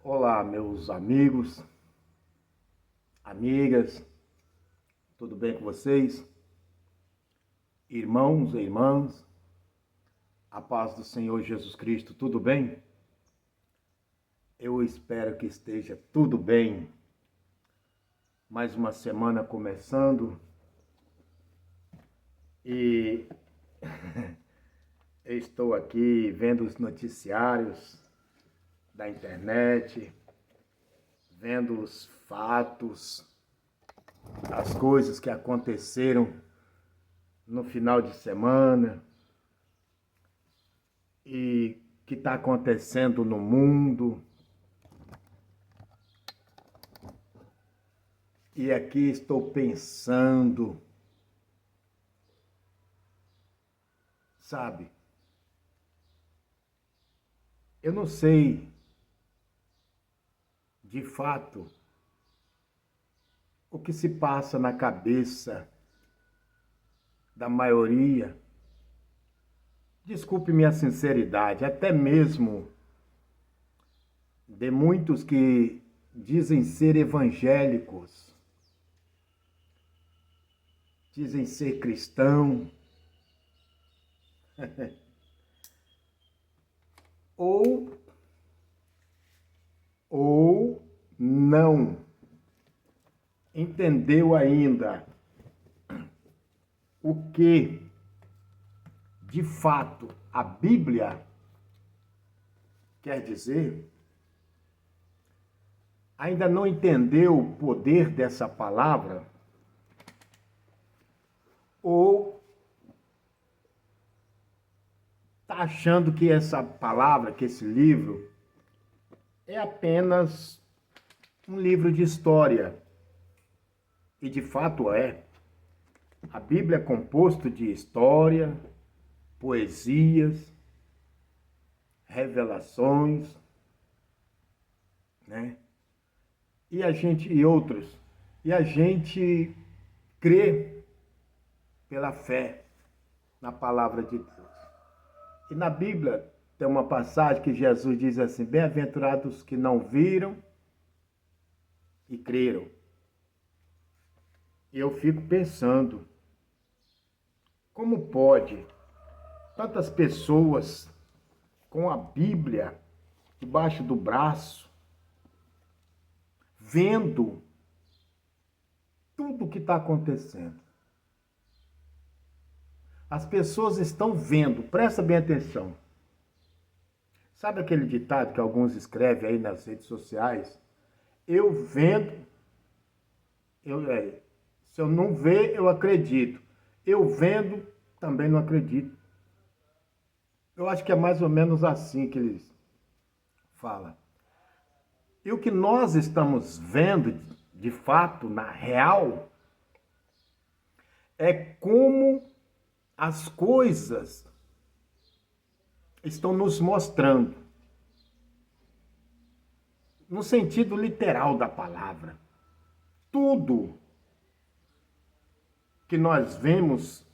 Olá, meus amigos, amigas, tudo bem com vocês? Irmãos e irmãs, a paz do Senhor Jesus Cristo, tudo bem? Eu espero que esteja tudo bem. Mais uma semana começando e eu estou aqui vendo os noticiários da internet, vendo os fatos, as coisas que aconteceram no final de semana e que está acontecendo no mundo. E aqui estou pensando, sabe? Eu não sei, de fato, o que se passa na cabeça da maioria. Desculpe minha sinceridade, até mesmo de muitos que dizem ser evangélicos, dizem ser cristão, ou não entendeu ainda o que, de fato, a Bíblia quer dizer, ainda não entendeu o poder dessa palavra, ou está achando que essa palavra, que esse livro, é apenas um livro de história. E de fato é. A Bíblia é composto de história, poesias, revelações, né? E outros. E a gente crê pela fé na palavra de Deus. E na Bíblia tem uma passagem que Jesus diz assim: bem-aventurados que não viram e creram. E eu fico pensando, como pode tantas pessoas com a Bíblia debaixo do braço, vendo tudo o que está acontecendo? As pessoas estão vendo, presta bem atenção. Sabe aquele ditado que alguns escrevem aí nas redes sociais? Eu vendo, se eu não ver, eu acredito. Eu vendo, também não acredito. Eu acho que é mais ou menos assim que eles falam. E o que nós estamos vendo, de fato, na real, é como as coisas estão nos mostrando, no sentido literal da palavra. Tudo que nós vemos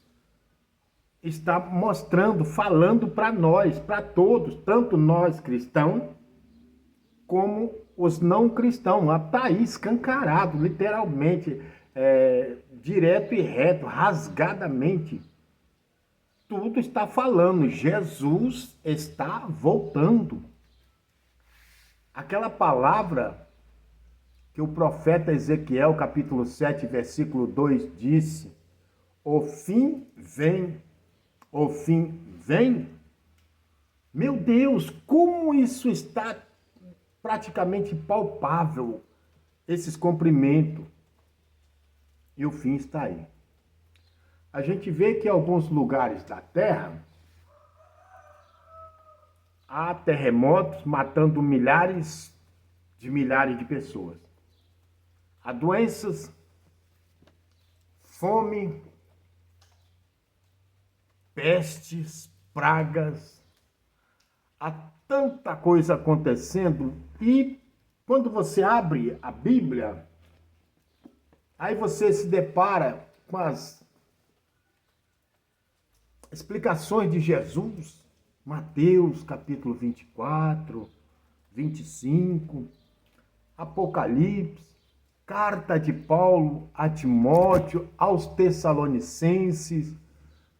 está mostrando, falando para nós, para todos, tanto nós cristãos, como os não cristãos. Está aí escancarado, literalmente, direto e reto, rasgadamente. Tudo está falando, Jesus está voltando. Aquela palavra que o profeta Ezequiel, capítulo 7, versículo 2, disse: o fim vem, o fim vem. Meu Deus, como isso está praticamente palpável, esses cumprimentos. E o fim está aí. A gente vê que em alguns lugares da Terra há terremotos matando milhares de pessoas. Há doenças, fome, pestes, pragas. Há tanta coisa acontecendo e quando você abre a Bíblia, aí você se depara com as explicações de Jesus, Mateus capítulo 24, 25, Apocalipse, carta de Paulo a Timóteo, aos Tessalonicenses,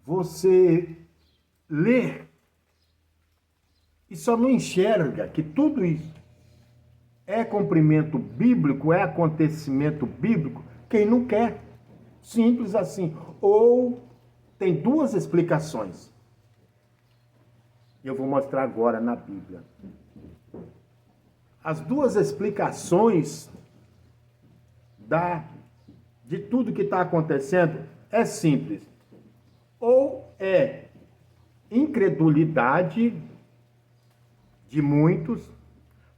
você lê e só não enxerga que tudo isso é cumprimento bíblico, é acontecimento bíblico, quem não quer. Simples assim. Ou tem duas explicações. Eu vou mostrar agora na Bíblia. As duas explicações de tudo que está acontecendo é simples. Ou é incredulidade de muitos,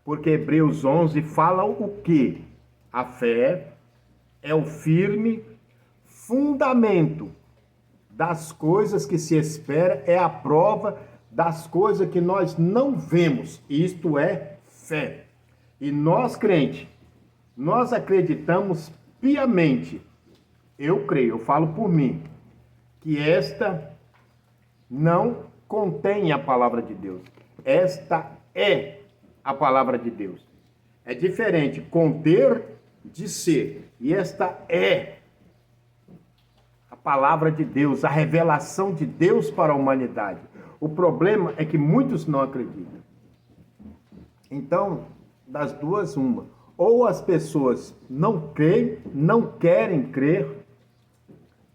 porque Hebreus 11 fala o quê? A fé é o firme fundamento das coisas que se espera, é a prova das coisas que nós não vemos. Isto é fé. E nós, crentes, nós acreditamos piamente, eu creio, eu falo por mim, que esta não contém a palavra de Deus. Esta é a palavra de Deus. É diferente conter de ser. E esta é a palavra de Deus, a revelação de Deus para a humanidade. O problema é que muitos não acreditam. Então, das duas, uma. Ou as pessoas não creem, não querem crer,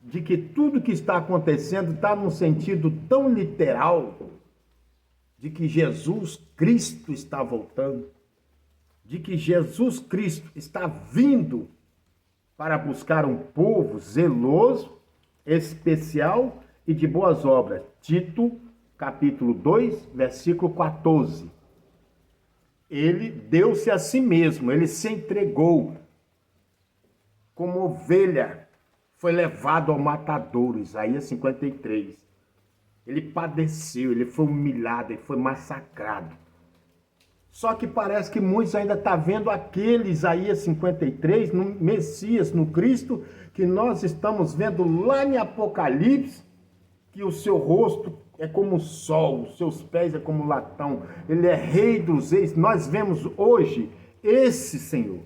de que tudo que está acontecendo está num sentido tão literal, de que Jesus Cristo está voltando, de que Jesus Cristo está vindo para buscar um povo zeloso, especial e de boas obras. Tito, capítulo 2, versículo 14. Ele deu-se a si mesmo, ele se entregou como ovelha, foi levado ao matadouro, Isaías 53. Ele padeceu, ele foi humilhado, ele foi massacrado. Só que parece que muitos ainda estão vendo aquele Isaías 53, no Messias, no Cristo, que nós estamos vendo lá em Apocalipse, que o seu rosto é como o sol, os seus pés é como latão, ele é rei dos reis. Nós vemos hoje esse Senhor.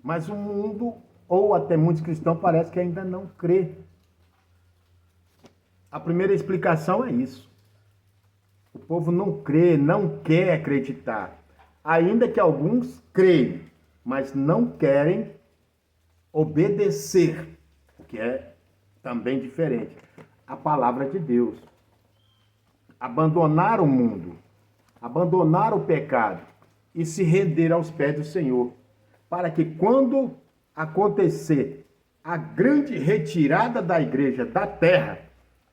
Mas o mundo, ou até muitos cristãos, parece que ainda não crê. A primeira explicação é isso. O povo não crê, não quer acreditar. Ainda que alguns creem, mas não querem obedecer, o que é também diferente. A palavra de Deus. Abandonar o mundo, abandonar o pecado e se render aos pés do Senhor, para que quando acontecer a grande retirada da igreja da terra,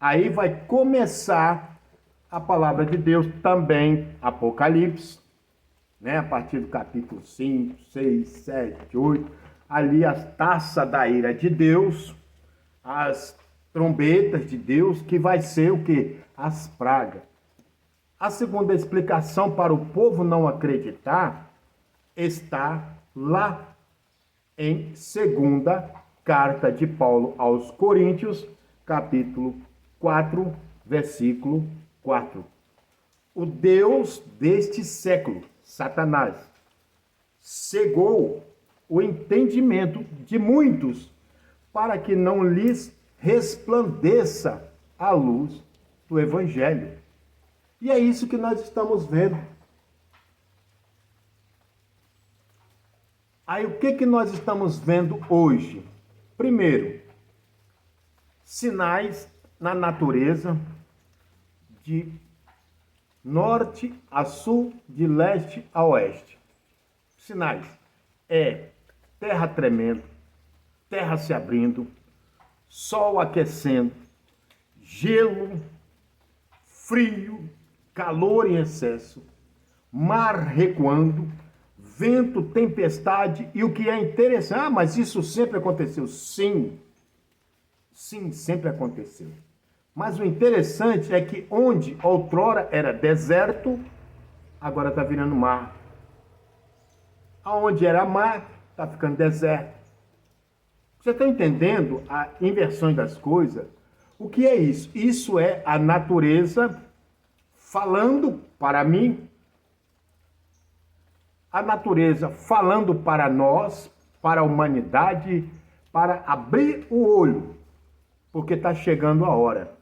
aí vai começar a palavra de Deus também, Apocalipse, né? A partir do capítulo 5, 6, 7, 8, ali as taças da ira de Deus, as trombetas de Deus, que vai ser o quê? As pragas. A segunda explicação para o povo não acreditar está lá em segunda carta de Paulo aos Coríntios, capítulo 4, versículo 4. O Deus deste século, Satanás, cegou o entendimento de muitos para que não lhes resplandeça a luz do Evangelho. E é isso que nós estamos vendo. Aí o que nós estamos vendo hoje? Primeiro, sinais na natureza de norte a sul, de leste a oeste. Sinais é terra tremendo, terra se abrindo, sol aquecendo, gelo, frio, calor em excesso, mar recuando, vento, tempestade. E o que é interessante, mas isso sempre aconteceu. Sim, sempre aconteceu. Mas o interessante é que onde outrora era deserto, agora está virando mar. Aonde era mar, está ficando deserto. Você está entendendo a inversão das coisas? O que é isso? Isso é a natureza falando para mim a natureza falando para nós, para a humanidade, para abrir o olho, porque está chegando a hora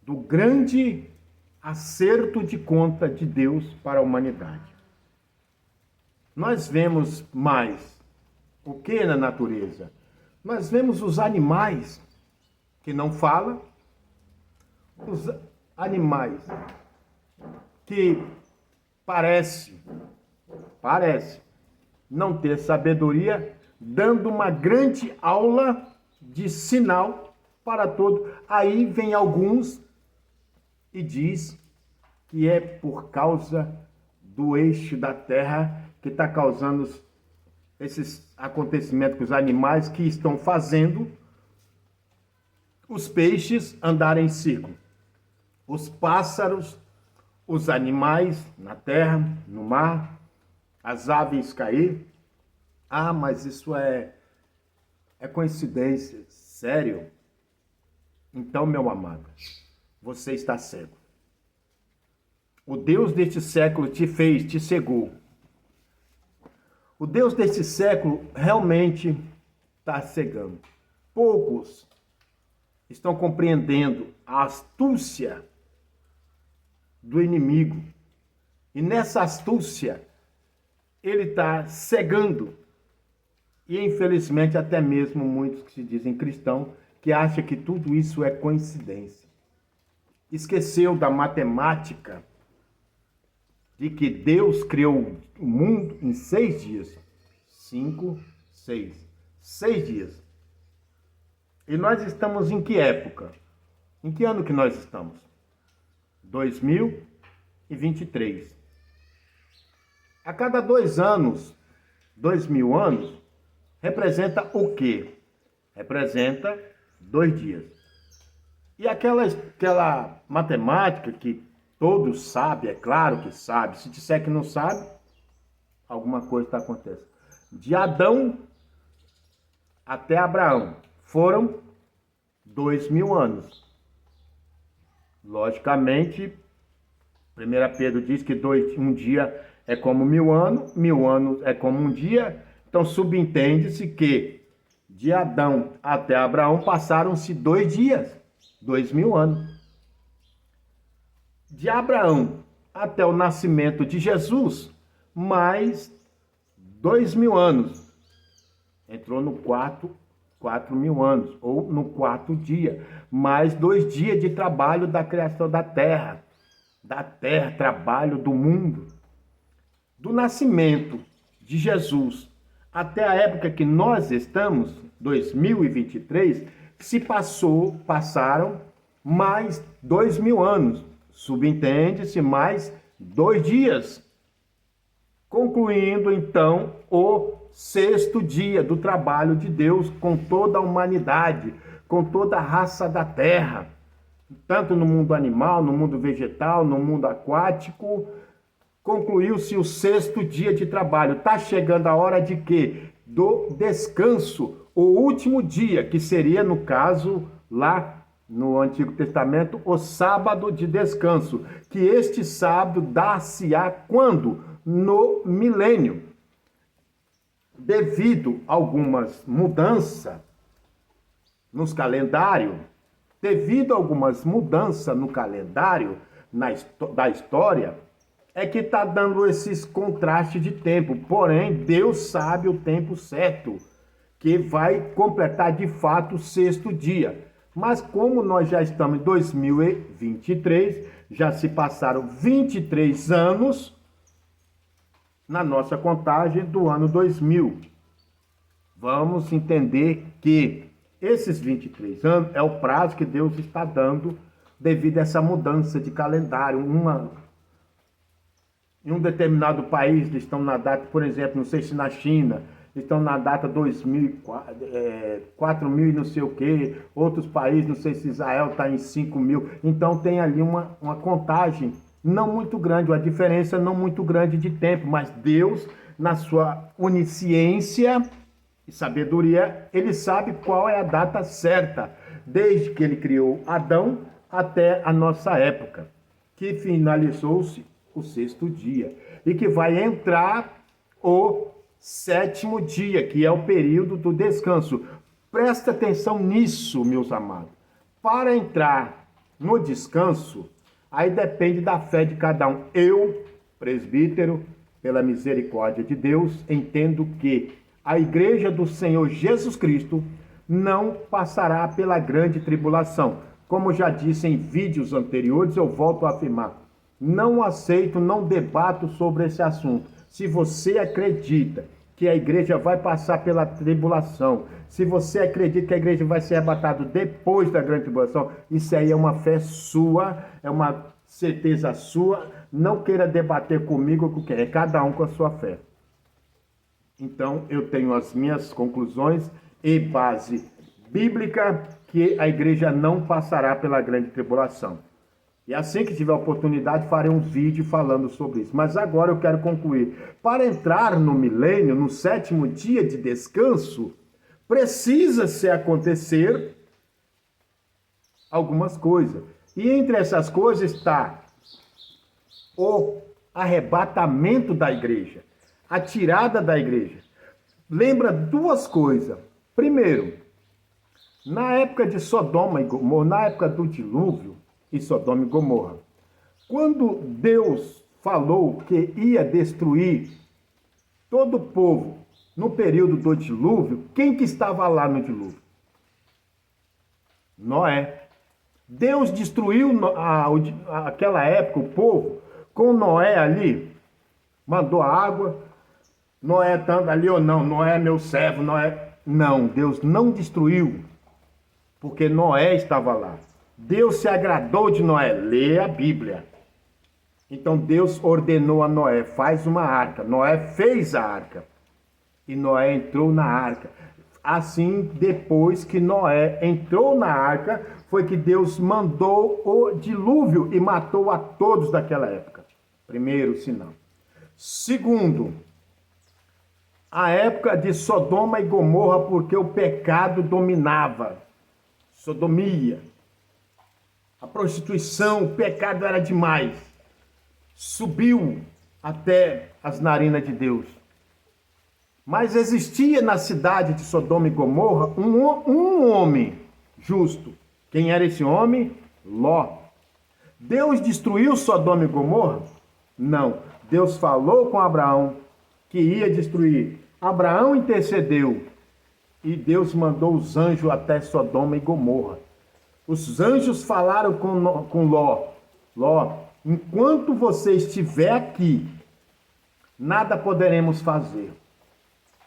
do grande acerto de conta de Deus para a humanidade. Nós vemos mais o que na natureza? Nós vemos os animais que não falam, os animais que parece não ter sabedoria, dando uma grande aula de sinal para todos. Aí vem alguns e diz que é por causa do eixo da Terra que está causando esses acontecimentos com os animais que estão fazendo os peixes andarem em círculo, os pássaros, os animais na terra, no mar, as aves cair. Ah, mas isso é coincidência. Sério? Então, meu amado, você está cego. O Deus deste século te fez, te cegou. O Deus deste século realmente está cegando. Poucos estão compreendendo a astúcia do inimigo. E nessa astúcia, ele está cegando. E infelizmente até mesmo muitos que se dizem cristãos, que acham que tudo isso é coincidência. Esqueceu da matemática, de que Deus criou o mundo em 6 dias. 5, 6. 6 dias. E nós estamos em que época? Em que ano que nós estamos? 2023. A cada 2 anos, 2000 anos, representa o quê? Representa 2 dias. E aquela matemática que todos sabem, é claro que sabe. Se disser que não sabe, alguma coisa está acontecendo. De Adão até Abraão foram 2000 anos. Logicamente, 1 Pedro diz que um dia é como 1000 anos, 1000 anos é como um dia. Então subentende-se que de Adão até Abraão passaram-se 2 dias, 2000 anos. De Abraão até o nascimento de Jesus, mais 2000 anos. Entrou no 4.000 anos, ou no 4º dia. Mais 2 dias de trabalho da criação da terra, trabalho do mundo. Do nascimento de Jesus até a época que nós estamos, 2023, passaram mais 2000 anos. Subentende-se mais 2 dias. Concluindo, então, o 6º dia do trabalho de Deus com toda a humanidade, com toda a raça da terra, tanto no mundo animal, no mundo vegetal, no mundo aquático. Concluiu-se o 6º dia de trabalho. Está chegando a hora de quê? Do descanso, o último dia, que seria, no caso, lá no Antigo Testamento, o sábado de descanso, que este sábado dá-se-á quando? No milênio. Devido a algumas mudanças nos calendários, no calendário da história, é que está dando esses contrastes de tempo. Porém, Deus sabe o tempo certo, que vai completar de fato o 6º dia. Mas como nós já estamos em 2023, já se passaram 23 anos na nossa contagem do ano 2000. Vamos entender que esses 23 anos é o prazo que Deus está dando devido a essa mudança de calendário. Em um determinado país estão na data, por exemplo, não sei se na China, estão na data 4.000 e não sei o quê. Outros países, não sei se Israel está em 5.000. Então tem ali uma contagem não muito grande, uma diferença não muito grande de tempo. Mas Deus, na sua onisciência e sabedoria, ele sabe qual é a data certa, desde que ele criou Adão até a nossa época, que finalizou-se o 6º dia, e que vai entrar o sétimo dia, que é o período do descanso. Presta atenção nisso, meus amados. Para entrar no descanso, aí depende da fé de cada um. Eu, presbítero, pela misericórdia de Deus, entendo que a igreja do Senhor Jesus Cristo não passará pela grande tribulação. Como já disse em vídeos anteriores, eu volto a afirmar. Não aceito, não debato sobre esse assunto. Se você acredita que a igreja vai passar pela tribulação, se você acredita que a igreja vai ser arrebatada depois da grande tribulação, isso aí é uma fé sua, é uma certeza sua. Não queira debater comigo, porque é cada um com a sua fé. Então, eu tenho as minhas conclusões e base bíblica que a igreja não passará pela grande tribulação. E assim que tiver oportunidade, farei um vídeo falando sobre isso. Mas agora eu quero concluir. Para entrar no milênio, no sétimo dia de descanso, precisa-se acontecer algumas coisas. E entre essas coisas está o arrebatamento da igreja, a tirada da igreja. Lembra duas coisas. Primeiro, na época de Sodoma e Gomorra, na época do dilúvio, e Sodoma e Gomorra, quando Deus falou que ia destruir todo o povo no período do dilúvio, quem que estava lá no dilúvio? Noé. Deus destruiu aquela época o povo com Noé ali, mandou a água. Noé estando ali ou não, Noé é meu servo, Noé. Não, Deus não destruiu, porque Noé estava lá. Deus se agradou de Noé, lê a Bíblia. Então Deus ordenou a Noé, faz uma arca. Noé fez a arca. E Noé entrou na arca. Assim, depois que Noé entrou na arca, foi que Deus mandou o dilúvio e matou a todos daquela época. Primeiro sinal. Segundo, a época de Sodoma e Gomorra, porque o pecado dominava. Sodomia. A prostituição, o pecado era demais. Subiu até as narinas de Deus. Mas existia na cidade de Sodoma e Gomorra um homem justo. Quem era esse homem? Ló. Deus destruiu Sodoma e Gomorra? Não. Deus falou com Abraão que ia destruir. Abraão intercedeu e Deus mandou os anjos até Sodoma e Gomorra. Os anjos falaram com Ló. Ló, enquanto você estiver aqui, nada poderemos fazer.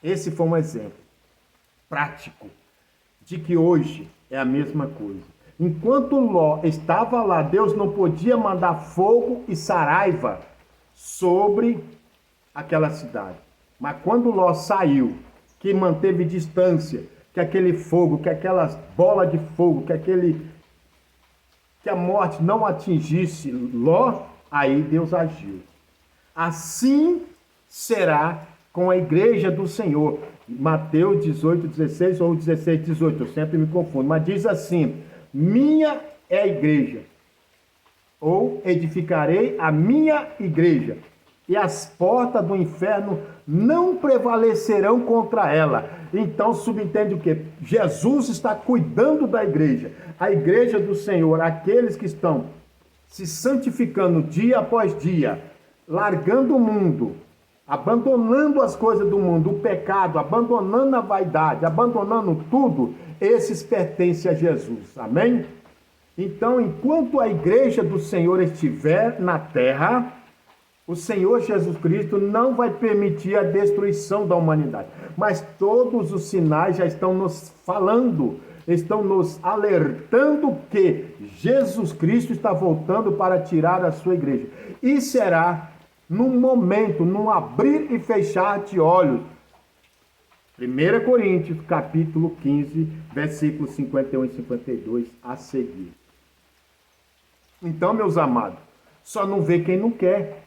Esse foi um exemplo prático de que hoje é a mesma coisa. Enquanto Ló estava lá, Deus não podia mandar fogo e saraiva sobre aquela cidade. Mas quando Ló saiu, que manteve distância, que aquele fogo, que aquelas bolas de fogo, que a morte não atingisse Ló, aí Deus agiu. Assim será com a igreja do Senhor. Mateus 18, 16 ou 16, 18, eu sempre me confundo, mas diz assim: minha é a igreja, ou edificarei a minha igreja, e as portas do inferno não prevalecerão contra ela. Então subentende o quê? Jesus está cuidando da igreja, a igreja do Senhor, aqueles que estão se santificando dia após dia, largando o mundo, abandonando as coisas do mundo, o pecado, abandonando a vaidade, abandonando tudo, esses pertencem a Jesus. Amém? Então, enquanto a igreja do Senhor estiver na terra, o Senhor Jesus Cristo não vai permitir a destruição da humanidade. Mas todos os sinais já estão nos falando, estão nos alertando que Jesus Cristo está voltando para tirar a sua igreja. E será num momento, num abrir e fechar de olhos. 1 Coríntios, capítulo 15, versículos 51 e 52 a seguir. Então, meus amados, só não vê quem não quer.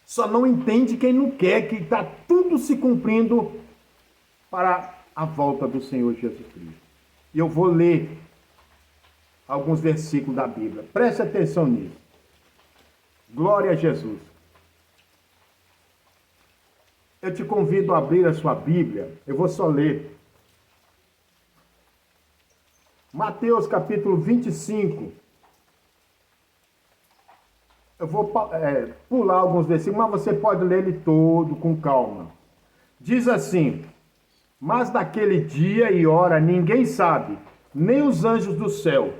Só não entende quem não quer, que está tudo se cumprindo para a volta do Senhor Jesus Cristo. E eu vou ler alguns versículos da Bíblia. Preste atenção nisso. Glória a Jesus. Eu te convido a abrir a sua Bíblia, eu vou só ler. Mateus capítulo 25. Eu vou pular alguns versículos, mas você pode ler ele todo com calma. Diz assim: mas daquele dia e hora ninguém sabe, nem os anjos do céu,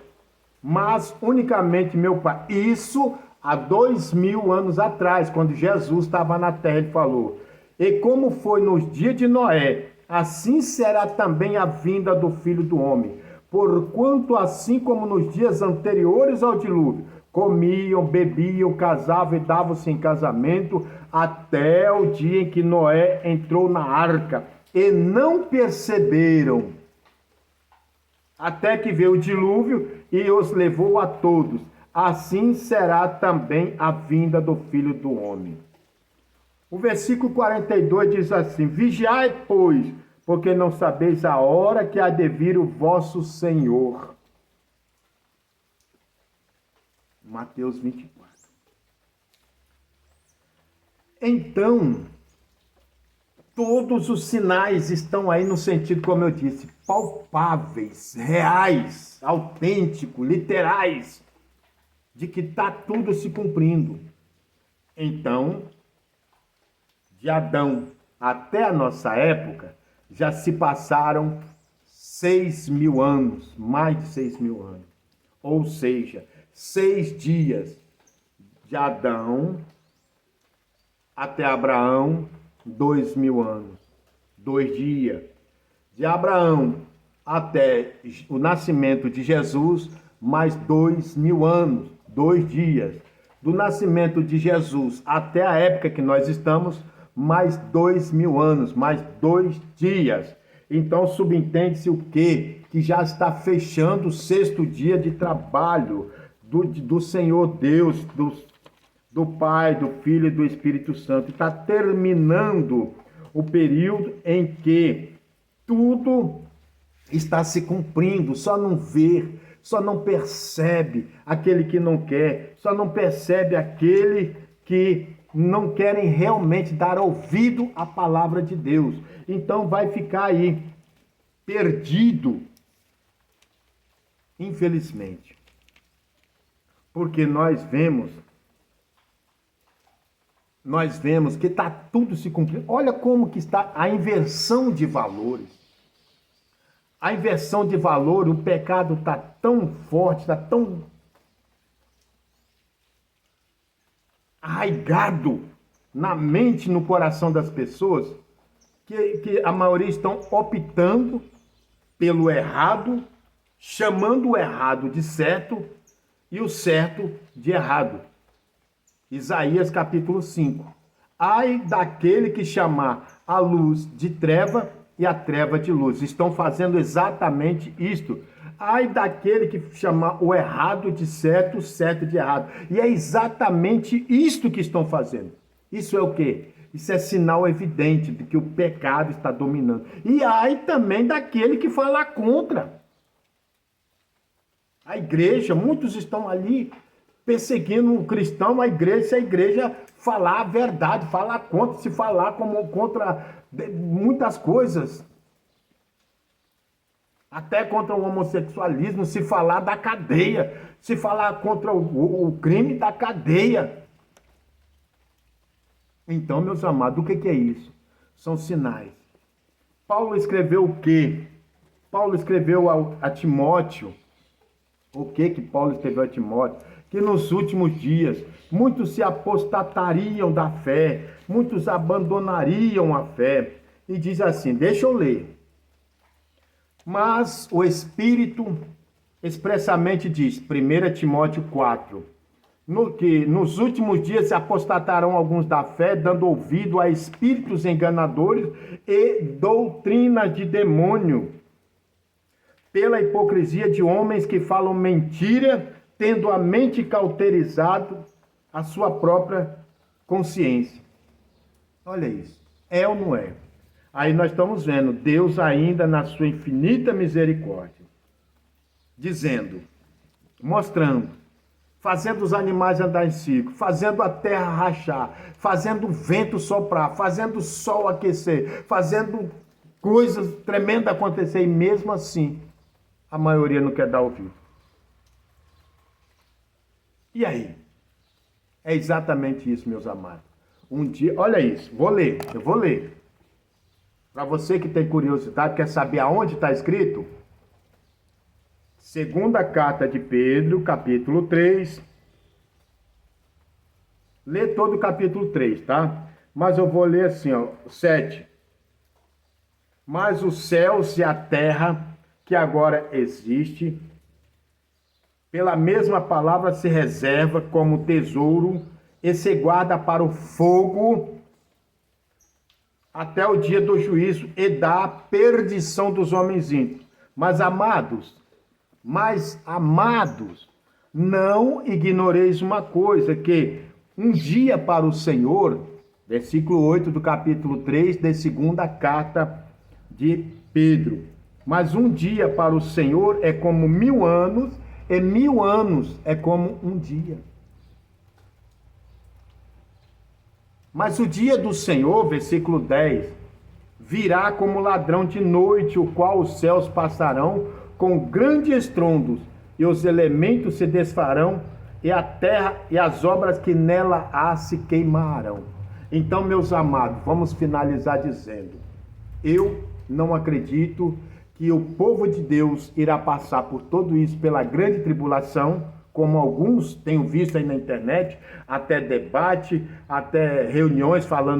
mas unicamente meu Pai. Isso há 2000 anos atrás, quando Jesus estava na terra, ele falou: e como foi nos dias de Noé, assim será também a vinda do Filho do Homem. Porquanto assim como nos dias anteriores ao dilúvio, comiam, bebiam, casavam e davam-se em casamento, até o dia em que Noé entrou na arca, e não perceberam, até que veio o dilúvio e os levou a todos. Assim será também a vinda do Filho do Homem. O versículo 42 diz assim: vigiai, pois, porque não sabeis a hora que há de vir o vosso Senhor. Mateus 24. Então, todos os sinais estão aí no sentido, como eu disse, palpáveis, reais, autênticos, literais, de que está tudo se cumprindo. Então, de Adão até a nossa época, já se passaram 6.000 anos, mais de 6.000 anos. Ou seja, 6 dias de Adão até Abraão, 2.000 anos. 2 dias. De Abraão até o nascimento de Jesus, mais 2.000 anos, 2 dias. Do nascimento de Jesus até a época que nós estamos, mais 2.000 anos, mais 2 dias. Então subentende-se o quê? Que já está fechando o 6º dia de trabalho do Senhor Deus, do Pai, do Filho e do Espírito Santo. Está terminando o período em que tudo está se cumprindo, só não vê, só não percebe aquele que não quer, só não percebe aquele que não querem realmente dar ouvido à palavra de Deus. Então vai ficar aí, perdido, infelizmente. Porque nós vemos que está tudo se cumprindo. Olha como que está a inversão de valores. A inversão de valor, o pecado está tão forte, está tão arraigado na mente, no coração das pessoas, que a maioria estão optando pelo errado, chamando o errado de certo e o certo de errado. Isaías capítulo 5. Ai daquele que chamar a luz de treva e a treva de luz. Estão fazendo exatamente isto. Ai daquele que chamar o errado de certo, o certo de errado. E é exatamente isto que estão fazendo. Isso é o quê? Isso é sinal evidente de que o pecado está dominando. E ai também daquele que fala contra. A igreja, muitos estão ali perseguindo um cristão, a igreja, se a igreja falar a verdade, falar contra, se falar como contra muitas coisas, até contra o homossexualismo, se falar da cadeia, se falar contra o crime da cadeia. Então, meus amados, o que é isso? São sinais. Paulo escreveu o quê? Paulo escreveu a Timóteo. O que Paulo escreveu a Timóteo? Que nos últimos dias muitos se apostatariam da fé, muitos abandonariam a fé. E diz assim, deixa eu ler. Mas o Espírito expressamente diz, 1 Timóteo 4, que nos últimos dias se apostatarão alguns da fé, dando ouvido a espíritos enganadores e doutrinas de demônio, pela hipocrisia de homens que falam mentira, tendo a mente cauterizado a sua própria consciência. Olha isso. É ou não é? Aí nós estamos vendo Deus ainda na sua infinita misericórdia, dizendo, mostrando fazendo os animais andar em círculo, fazendo a terra rachar, fazendo o vento soprar, fazendo o sol aquecer, fazendo coisas tremendas acontecer, e mesmo assim, a maioria não quer dar ouvido. E aí? É exatamente isso, meus amados. Um dia, olha isso, eu vou ler. Para você que tem curiosidade, quer saber aonde está escrito? Segunda carta de Pedro, capítulo 3. Lê todo o capítulo 3, tá? Mas eu vou ler assim, ó, 7. Mas os céus e a terra, que agora existe, pela mesma palavra se reserva como tesouro e se guarda para o fogo até o dia do juízo e da perdição dos homens ímpios. Mas amados, não ignoreis uma coisa, que um dia para o Senhor, versículo 8 do capítulo 3 da segunda carta de Pedro, mas um dia para o Senhor é como 1000 anos, e 1000 anos é como um dia. Mas o dia do Senhor, versículo 10, virá como ladrão de noite, o qual os céus passarão com grandes estrondos, e os elementos se desfarão, e a terra e as obras que nela há se queimarão. Então, meus amados, vamos finalizar dizendo: eu não acredito que o povo de Deus irá passar por tudo isso, pela grande tribulação, como alguns tenho visto aí na internet, até debate, até reuniões falando